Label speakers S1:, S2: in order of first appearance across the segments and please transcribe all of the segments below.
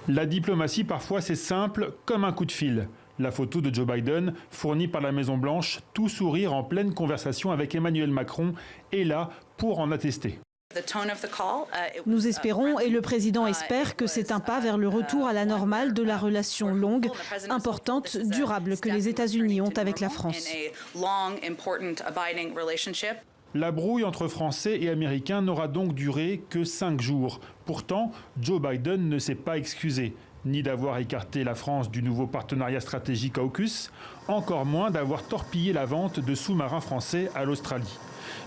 S1: La diplomatie, parfois, c'est simple comme un coup de fil. La photo de Joe Biden, fournie par la Maison-Blanche, tout sourire en pleine conversation avec Emmanuel Macron, est là pour en attester.
S2: Nous espérons, et le président espère, que c'est un pas vers le retour à la normale de la relation longue, importante, durable que les États-Unis ont avec la France.
S1: La brouille entre Français et Américains n'aura donc duré que 5 jours. Pourtant, Joe Biden ne s'est pas excusé, ni d'avoir écarté la France du nouveau partenariat stratégique AUKUS, encore moins d'avoir torpillé la vente de sous-marins français à l'Australie.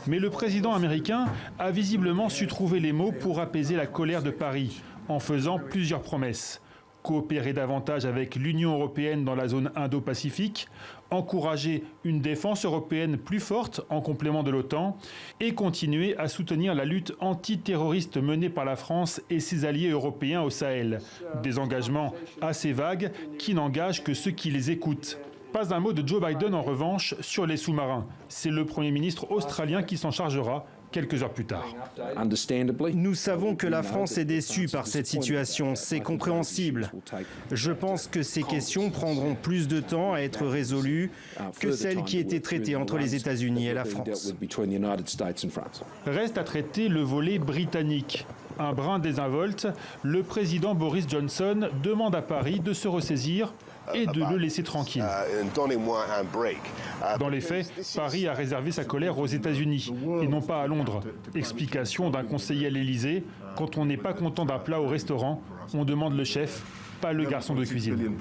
S1: Mais le président américain a visiblement su trouver les mots pour apaiser la colère de Paris, en faisant plusieurs promesses. Coopérer davantage avec l'Union européenne dans la zone Indo-Pacifique, encourager une défense européenne plus forte en complément de l'OTAN et continuer à soutenir la lutte antiterroriste menée par la France et ses alliés européens au Sahel. Des engagements assez vagues qui n'engagent que ceux qui les écoutent. Pas un mot de Joe Biden en revanche sur les sous-marins. C'est le Premier ministre australien qui s'en chargera quelques heures plus tard.
S3: Nous savons que la France est déçue par cette situation, c'est compréhensible. Je pense que ces questions prendront plus de temps à être résolues que celles qui étaient traitées entre les États-Unis et la France.
S1: Reste à traiter le volet britannique. Un brin désinvolte, le président Boris Johnson demande à Paris de se ressaisir et de le laisser tranquille.
S4: Donnez-moi un break.
S1: Dans les faits, Paris a réservé sa colère aux États-Unis et non pas à Londres. Explication d'un conseiller à l'Élysée, quand on n'est pas content d'un plat au restaurant, on demande le chef, pas le garçon de cuisine.